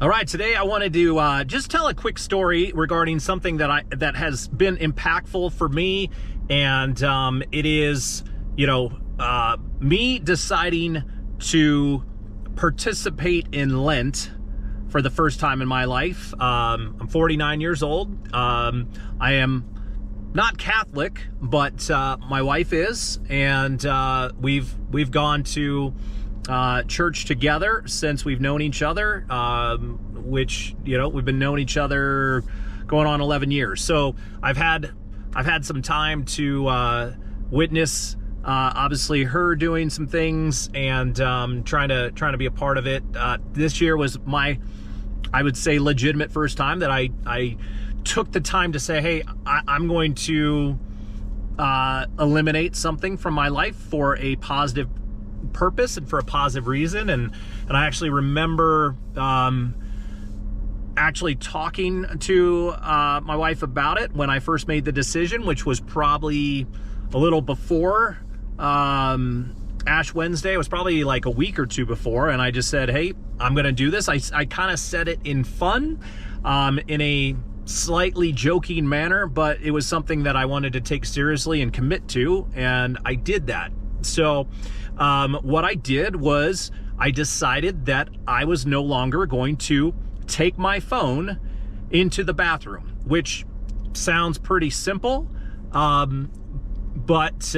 All right, today I wanted to just tell a quick story regarding something that has been impactful for me, and it is, me deciding to participate in Lent for the first time in my life. I'm 49 years old. I am not Catholic, but my wife is, and we've gone to church together since we've known each other, which, we've been knowing each other going on 11 years. So I've had some time to witness, obviously, her doing some things and trying to be a part of it. This year was my, I would say, legitimate first time that I took the time to say, hey, I'm going to eliminate something from my life for a positive purpose and for a positive reason. And I actually remember actually talking to my wife about it when I first made the decision, which was probably a little before Ash Wednesday. It was probably like a week or two before, and I just said, hey, I'm gonna do this. I kind of said it in fun, in a slightly joking manner, but it was something that I wanted to take seriously and commit to, and I did that. So what I did was I decided that I was no longer going to take my phone into the bathroom, which sounds pretty simple, but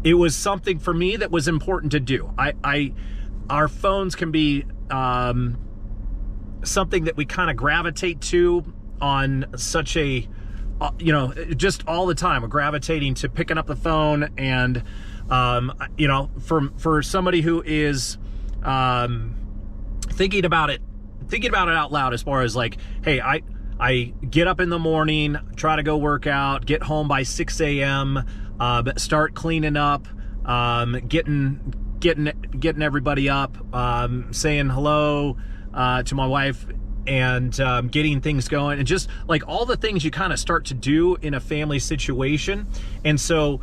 it was something for me that was important to do. Our phones can be something that we kind of gravitate to on such a just all the time. We're gravitating to picking up the phone, and for somebody who is thinking about it out loud, as far as like, hey, I get up in the morning, try to go work out, get home by 6 a.m., start cleaning up, getting everybody up, saying hello to my wife, and getting things going, and just like all the things you kind of start to do in a family situation. And so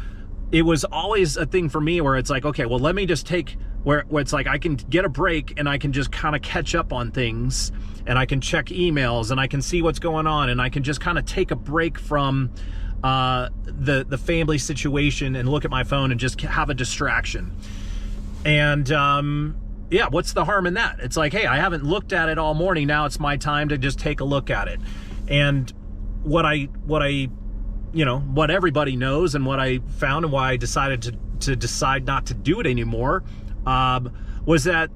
it was always a thing for me where it's like, okay, well, let me just take where it's like I can get a break and I can just kind of catch up on things, and I can check emails, and I can see what's going on, and I can just kind of take a break from the family situation and look at my phone and just have a distraction. And yeah, what's the harm in that? It's like, hey, I haven't looked at it all morning. Now it's my time to just take a look at it. And what everybody knows, and what I found, and why I decided to decide not to do it anymore, was that,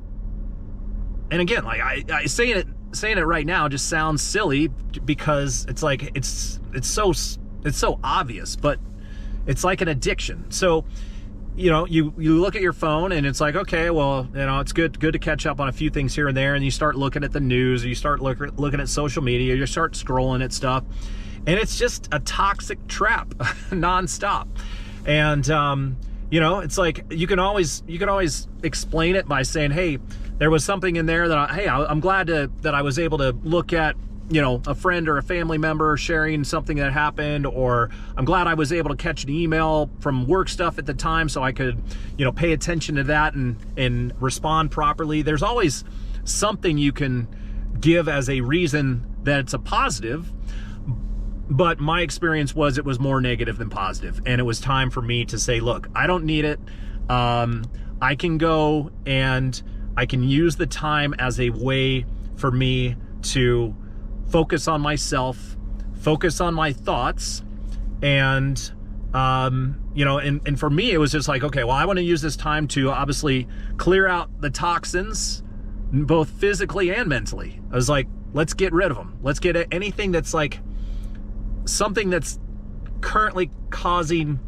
and again, like I saying it right now just sounds silly, because it's like it's so obvious, but it's like an addiction. So you look at your phone, and it's like, okay, well, it's good to catch up on a few things here and there, and you start looking at the news, or you start looking at social media, you start scrolling at stuff, and it's just a toxic trap nonstop. And it's like you can always explain it by saying, hey, there was something in there that I'm glad that I was able to look at, a friend or a family member sharing something that happened, or I'm glad I was able to catch an email from work stuff at the time, so I could, pay attention to that and respond properly. There's always something you can give as a reason that it's a positive, but my experience was it was more negative than positive, and it was time for me to say, look, I don't need it. I can go and I can use the time as a way for me to focus on myself, focus on my thoughts, and and for me it was just like, okay, well, I want to use this time to obviously clear out the toxins, both physically and mentally. I was like, let's get rid of them. Let's get anything that's like something that's currently causing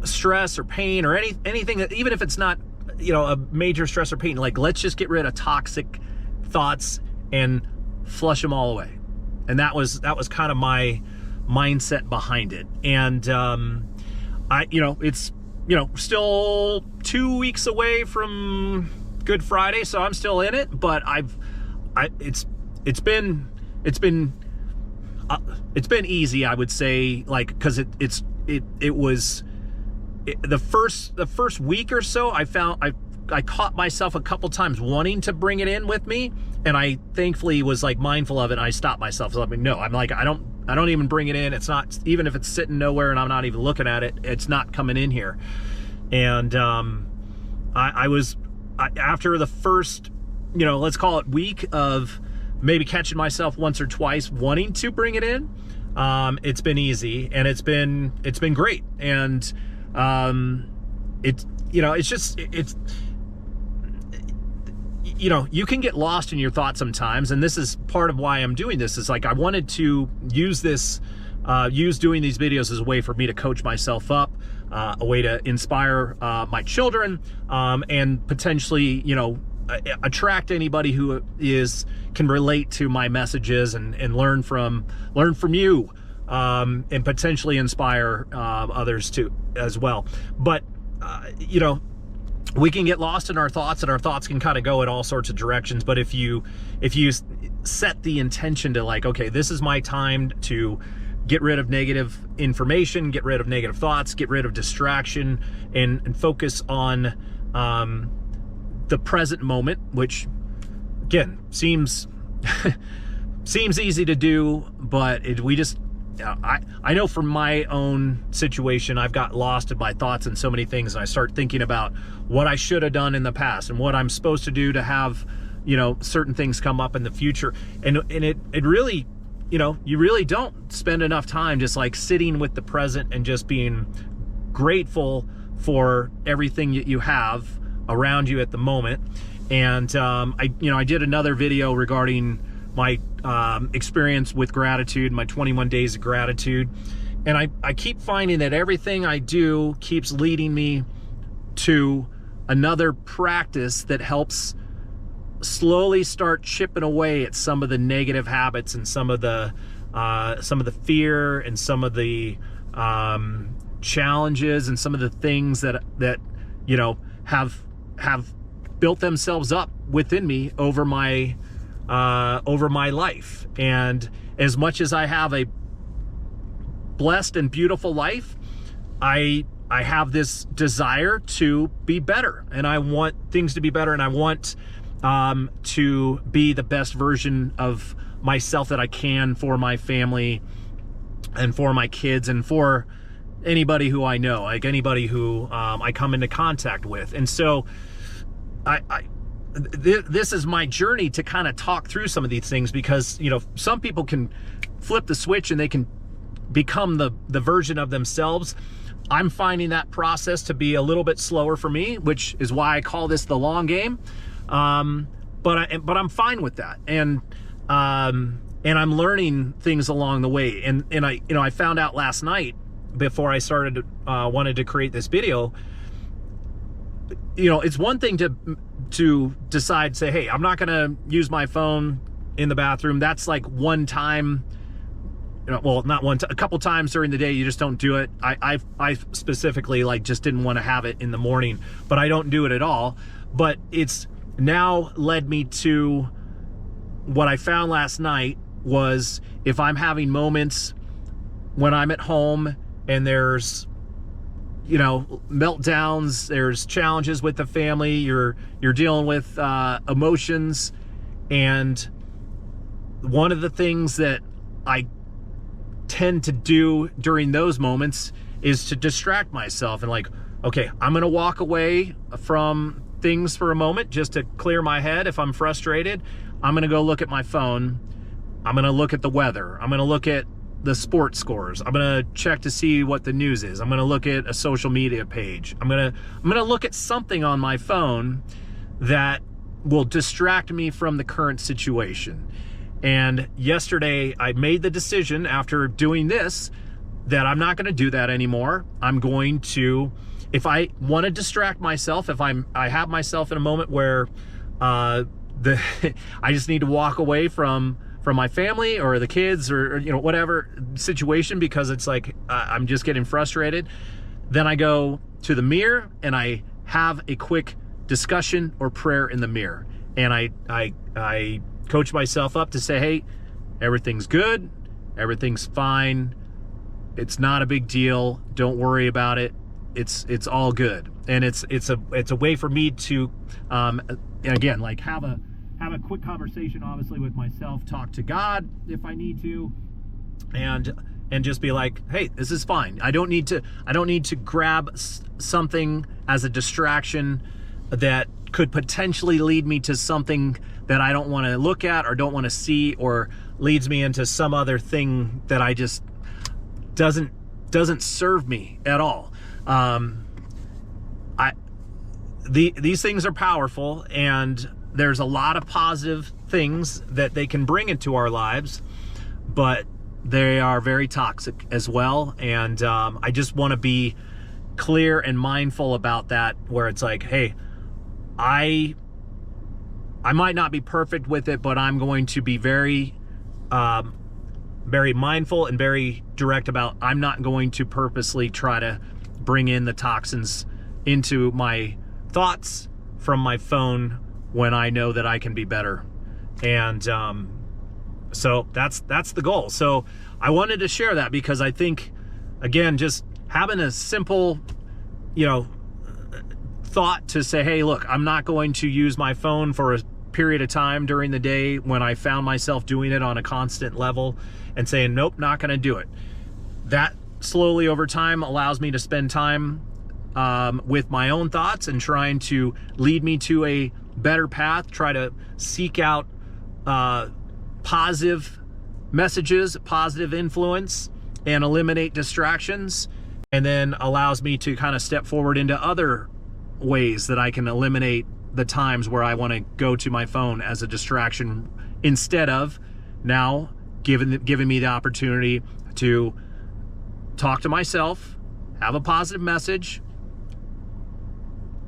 stress or pain, or anything that, even if it's not a major stress or pain, like, let's just get rid of toxic thoughts and flush them all away. And that was kind of my mindset behind it. And it's still 2 weeks away from Good Friday, so I'm still in it, but it's been easy, I would say, like, because it was the first week or so, I I caught myself a couple times wanting to bring it in with me, and I thankfully was like mindful of it, and I stopped myself. So I'm like, I don't even bring it in. It's not, even if it's sitting nowhere and I'm not even looking at it, it's not coming in here. And I was after the first, let's call it week of maybe catching myself once or twice wanting to bring it in. It's been easy, and it's been great. And you can get lost in your thoughts sometimes, and this is part of why I'm doing this. Is like, I wanted to use this, doing these videos as a way for me to coach myself up, a way to inspire my children, and potentially, attract anybody who can relate to my messages and learn from you, and potentially inspire others too as well. But we can get lost in our thoughts, and our thoughts can kind of go in all sorts of directions. But if you set the intention to, like, okay, this is my time to get rid of negative information, get rid of negative thoughts, get rid of distraction, and focus on the present moment, which again seems easy to do, but I know from my own situation, I've got lost in my thoughts and so many things, and I start thinking about what I should have done in the past and what I'm supposed to do to have, certain things come up in the future. And it really, you really don't spend enough time just like sitting with the present and just being grateful for everything that you have around you at the moment. And I did another video regarding my experience with gratitude, my 21 days of gratitude. And I keep finding that everything I do keeps leading me to another practice that helps slowly start chipping away at some of the negative habits and some of the fear and some of the challenges and some of the things that have built themselves up within me over my life. And as much as I have a blessed and beautiful life, I have this desire to be better, and I want things to be better, and I want to be the best version of myself that I can for my family and for my kids and for anybody who I know, like anybody who I come into contact with. And so this is my journey to kind of talk through some of these things, because some people can flip the switch and they can become the version of themselves. I'm finding that process to be a little bit slower for me, which is why I call this the long game. But I'm fine with that, and I'm learning things along the way. And I found out last night, before I started wanted to create this video, it's one thing to decide, say, hey, I'm not gonna use my phone in the bathroom. That's like one time, well, not one, a couple times during the day, you just don't do it. I specifically just didn't want to have it in the morning, but I don't do it at all. But it's now led me to what I found last night was, if I'm having moments when I'm at home and there's meltdowns, there's challenges with the family, you're dealing with emotions, and one of the things that I tend to do during those moments is to distract myself and okay, I'm gonna walk away from things for a moment just to clear my head. If I'm frustrated, I'm gonna go look at my phone, I'm gonna look at the weather, I'm gonna look at the sports scores, I'm gonna check to see what the news is, I'm gonna look at a social media page, I'm gonna look at something on my phone that will distract me from the current situation. And yesterday I made the decision, after doing this, that I'm not gonna do that anymore. I'm going to, if I want to distract myself, if I have myself in a moment where I just need to walk away from my family or the kids or whatever situation, because it's I'm just getting frustrated, then I go to the mirror and I have a quick discussion or prayer in the mirror, and I coach myself up to say, hey, everything's good, everything's fine, it's not a big deal, don't worry about it, it's all good. and it's a way for me to again, like have a quick conversation, obviously, with myself, talk to God if I need to, and just be like, hey, this is fine. I don't need to grab something as a distraction that could potentially lead me to something that I don't want to look at or don't want to see, or leads me into some other thing that I just doesn't serve me at all. These things are powerful, and there's a lot of positive things that they can bring into our lives, but they are very toxic as well. And I just want to be clear and mindful about that, where it's like, hey, I might not be perfect with it, but I'm going to be very mindful and very direct about, I'm not going to purposely try to bring in the toxins into my thoughts from my phone when I know that I can be better. And so that's the goal. So I wanted to share that because I think, again, just having a simple, thought to say, hey, look, I'm not going to use my phone for a period of time during the day when I found myself doing it on a constant level, and saying, nope, not going to do it. That slowly over time allows me to spend time with my own thoughts and trying to lead me to a better path, try to seek out positive messages, positive influence, and eliminate distractions, and then allows me to kind of step forward into other ways that I can eliminate the times where I want to go to my phone as a distraction, instead of now giving me the opportunity to talk to myself, have a positive message,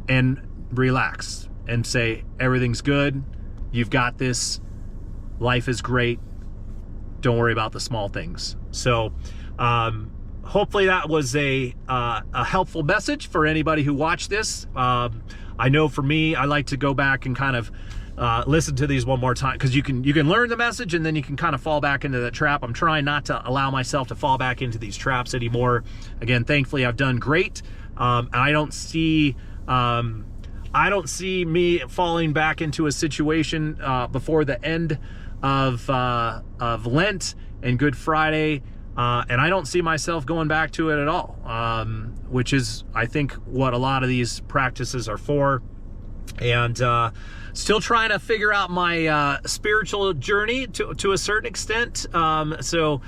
and relax and say, everything's good, you've got this, life is great, don't worry about the small things. So hopefully that was a helpful message for anybody who watched this. I know for me, I like to go back and kind of listen to these one more time, because you can learn the message and then you can kind of fall back into that trap. I'm trying not to allow myself to fall back into these traps anymore. Again, thankfully I've done great. I don't see me falling back into a situation before the end of Lent and Good Friday, and I don't see myself going back to it at all, which is, I think, what a lot of these practices are for. And still trying to figure out my spiritual journey to a certain extent, so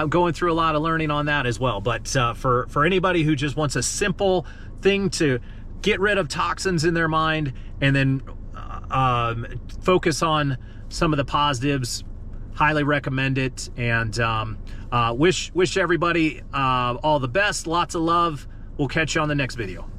going through a lot of learning on that as well. But for anybody who just wants a simple thing to get rid of toxins in their mind and then focus on some of the positives, highly recommend it. And wish everybody all the best, lots of love. We'll catch you on the next video.